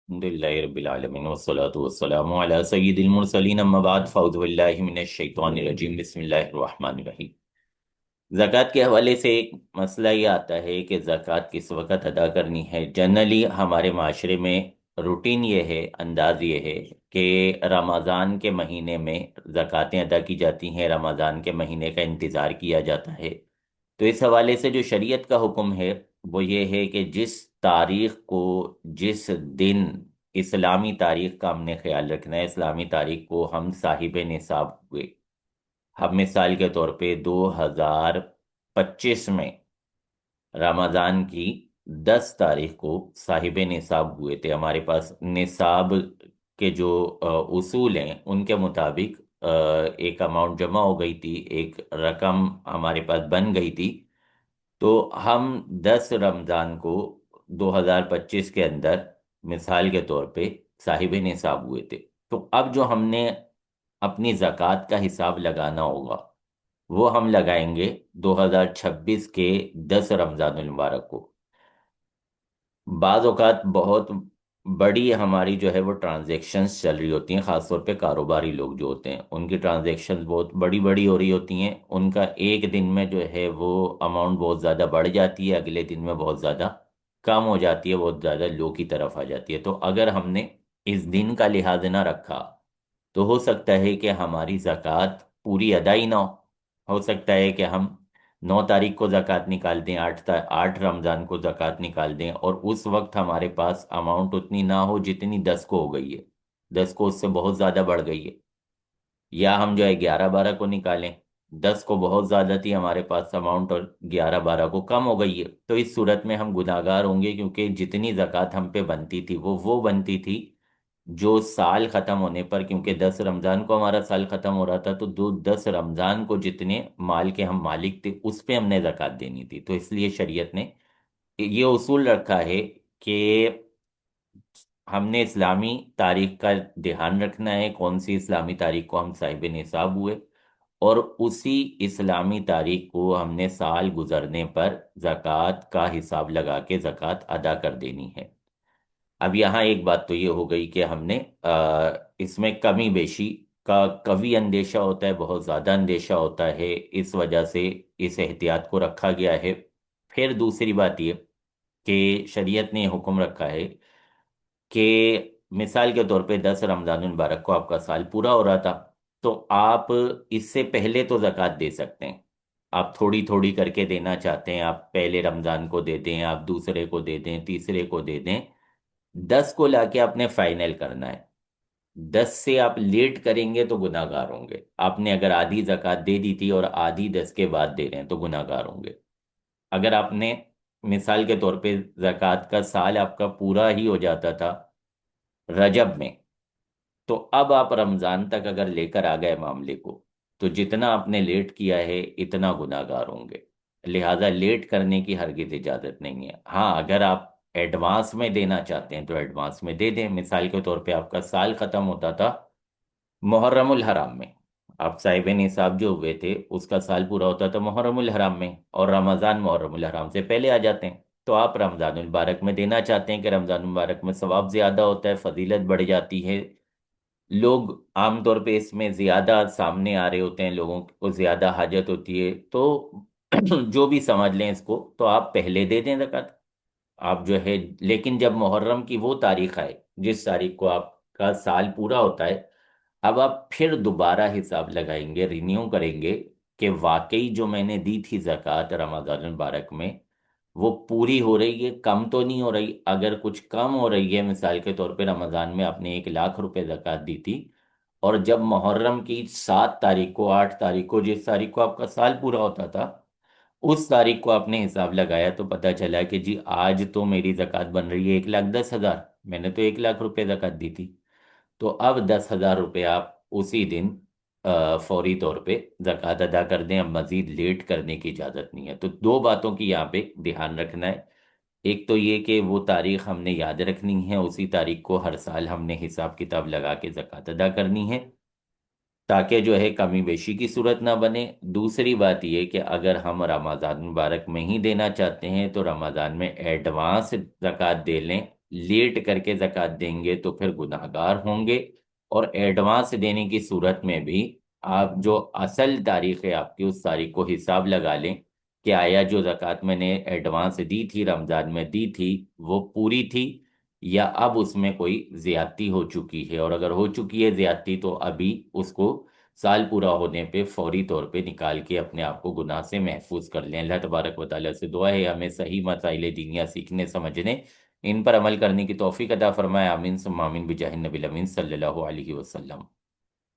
الحمدللہ رب العالمین والصلاة والسلام علی سید المرسلین اما بعد فاعوذ باللہ من الشیطان الرجیم بسم اللہ الرحمن الرحیم۔ زکوٰۃ کے حوالے سے ایک مسئلہ یہ آتا ہے کہ زکوٰۃ کس وقت ادا کرنی ہے۔ جنرلی ہمارے معاشرے میں روٹین یہ ہے، انداز یہ ہے کہ رمضان کے مہینے میں زکوٰۃیں ادا کی جاتی ہیں، رمضان کے مہینے کا انتظار کیا جاتا ہے۔ تو اس حوالے سے جو شریعت کا حکم ہے وہ یہ ہے کہ جس تاریخ کو، جس دن، اسلامی تاریخ کا ہم نے خیال رکھنا ہے، اسلامی تاریخ کو ہم صاحب نصاب ہوئے۔ ہم مثال کے طور پہ 2025 میں رمضان کی 10 تاریخ کو صاحب نصاب ہوئے تھے۔ ہمارے پاس نصاب کے جو اصول ہیں ان کے مطابق ایک اماؤنٹ جمع ہو گئی تھی، ایک رقم ہمارے پاس بن گئی تھی۔ تو ہم 10 رمضان کو 2025 کے اندر مثال کے طور پہ صاحب نصاب ہوئے تھے۔ تو اب جو ہم نے اپنی زکوٰۃ کا حساب لگانا ہوگا وہ ہم لگائیں گے 2026 کے 10 رمضان المبارک کو۔ بعض اوقات بہت بڑی ہماری جو ہے وہ ٹرانزیکشنز چل رہی ہوتی ہیں، خاص طور پہ کاروباری لوگ جو ہوتے ہیں ان کی ٹرانزیکشنز بہت بڑی بڑی ہو رہی ہوتی ہیں، ان کا ایک دن میں جو ہے وہ اماؤنٹ بہت زیادہ بڑھ جاتی ہے، اگلے دن میں بہت زیادہ کم ہو جاتی ہے، بہت زیادہ لو کی طرف آ جاتی ہے۔ تو اگر ہم نے اس دن کا لحاظ نہ رکھا تو ہو سکتا ہے کہ ہماری زکوٰۃ پوری ادا ہی نہ ہو سکتا ہے کہ ہم 9 تاریخ کو زکوٰۃ نکال دیں، 8 رمضان کو زکوٰۃ نکال دیں، اور اس وقت ہمارے پاس اماؤنٹ اتنی نہ ہو جتنی 10 کو ہو گئی ہے، 10 کو اس سے بہت زیادہ بڑھ گئی ہے۔ یا ہم جو ہے 11 12 کو نکالیں، 10 کو بہت زیادہ تھی ہمارے پاس اماؤنٹ اور 11 12 کو کم ہو گئی ہے، تو اس صورت میں ہم گناہگار ہوں گے، کیونکہ جتنی زکوٰۃ ہم پہ بنتی تھی وہ بنتی تھی جو سال ختم ہونے پر، کیونکہ 10 رمضان کو ہمارا سال ختم ہو رہا تھا، تو 10 رمضان کو جتنے مال کے ہم مالک تھے اس پہ ہم نے زکوٰۃ دینی تھی۔ تو اس لیے شریعت نے یہ اصول رکھا ہے کہ ہم نے اسلامی تاریخ کا دھیان رکھنا ہے، کون سی اسلامی تاریخ کو ہم صاحب نصاب ہوئے، اور اسی اسلامی تاریخ کو ہم نے سال گزرنے پر زکوٰۃ کا حساب لگا کے زکوٰۃ ادا کر دینی ہے۔ اب یہاں ایک بات تو یہ ہو گئی کہ ہم نے اس میں کمی بیشی کا قوی اندیشہ ہوتا ہے، بہت زیادہ اندیشہ ہوتا ہے، اس وجہ سے اس احتیاط کو رکھا گیا ہے۔ پھر دوسری بات یہ کہ شریعت نے یہ حکم رکھا ہے کہ مثال کے طور پہ 10 رمضان المبارک کو آپ کا سال پورا ہو رہا تھا، تو آپ اس سے پہلے تو زکوٰۃ دے سکتے ہیں۔ آپ تھوڑی تھوڑی کر کے دینا چاہتے ہیں، آپ پہلے رمضان کو دے دیں، آپ دوسرے کو دے دیں، تیسرے کو دے دیں، 10 کو لا کے آپ نے فائنل کرنا ہے۔ 10 سے آپ لیٹ کریں گے تو گناہ گار ہوں گے۔ آپ نے اگر آدھی زکوٰۃ دے دی تھی اور آدھی 10 کے بعد دے رہے ہیں تو گناہ گار ہوں گے۔ اگر آپ نے مثال کے طور پہ زکوٰۃ کا سال آپ کا پورا ہی ہو جاتا تھا رجب میں، تو اب آپ رمضان تک اگر لے کر آ گئے معاملے کو، تو جتنا آپ نے لیٹ کیا ہے اتنا گناہ گار ہوں گے۔ لہذا لیٹ کرنے کی ہرگز اجازت نہیں ہے۔ ہاں، اگر آپ ایڈوانس میں دینا چاہتے ہیں تو ایڈوانس میں دے دیں۔ مثال کے طور پہ آپ کا سال ختم ہوتا تھا محرم الحرام میں، آپ صاحب نصاب جو ہوئے تھے اس کا سال پورا ہوتا تھا محرم الحرام میں، اور رمضان محرم الحرام سے پہلے آ جاتے ہیں، تو آپ رمضان المبارک میں دینا چاہتے ہیں کہ رمضان المبارک میں ثواب زیادہ ہوتا ہے، فضیلت بڑھ جاتی ہے، لوگ عام طور پہ اس میں زیادہ سامنے آ رہے ہوتے ہیں، لوگوں کو زیادہ حاجت ہوتی ہے، تو جو بھی سمجھ لیں اس کو، تو آپ پہلے دے دیں زکوٰۃ آپ جو ہے۔ لیکن جب محرم کی وہ تاریخ آئے جس تاریخ کو آپ کا سال پورا ہوتا ہے، اب آپ پھر دوبارہ حساب لگائیں گے، رینیو کریں گے کہ واقعی جو میں نے دی تھی زکوٰۃ رمضان المبارک میں وہ پوری ہو رہی ہے، کم تو نہیں ہو رہی۔ اگر کچھ کم ہو رہی ہے، مثال کے طور پہ رمضان میں آپ نے 1 لاکھ روپے زکوٰۃ دی تھی، اور جب محرم کی 7 تاریخ کو، 8 تاریخ کو، جس تاریخ کو آپ کا سال پورا ہوتا تھا اس تاریخ کو آپ نے حساب لگایا، تو پتہ چلا کہ جی آج تو میری زکوٰۃ بن رہی ہے 1,10,000، میں نے تو 1 لاکھ روپے زکوٰۃ دی تھی۔ تو اب 10,000 روپے آپ اسی دن فوری طور پہ زکوٰۃ ادا کر دیں، اب مزید لیٹ کرنے کی اجازت نہیں ہے۔ تو دو باتوں کی یہاں پہ دھیان رکھنا ہے۔ ایک تو یہ کہ وہ تاریخ ہم نے یاد رکھنی ہے، اسی تاریخ کو ہر سال ہم نے حساب کتاب لگا کے زکوٰۃ ادا کرنی ہے، تاکہ جو ہے کمی بیشی کی صورت نہ بنے۔ دوسری بات یہ کہ اگر ہم رمضان مبارک میں ہی دینا چاہتے ہیں تو رمضان میں ایڈوانس زکوٰۃ دے لیں، لیٹ کر کے زکوٰۃ دیں گے تو پھر گناہ گار ہوں گے، اور ایڈوانس دینے کی صورت میں بھی آپ جو اصل تاریخ ہے آپ کی اس تاریخ کو حساب لگا لیں کہ آیا جو زکوٰۃ میں نے ایڈوانس دی تھی رمضان میں دی تھی وہ پوری تھی، یا اب اس میں کوئی زیادتی ہو چکی ہے، اور اگر ہو چکی ہے زیادتی تو ابھی اس کو سال پورا ہونے پہ فوری طور پہ نکال کے اپنے آپ کو گناہ سے محفوظ کر لیں۔ اللہ تبارک و تعالیٰ سے دعا ہے ہمیں صحیح مسائل دینیا سیکھنے سمجھنے، ان پر عمل کرنے کی توفیق عطا فرمائے، آمین ثم آمین بجاہ النبی الامین صلی اللہ علیہ وسلم۔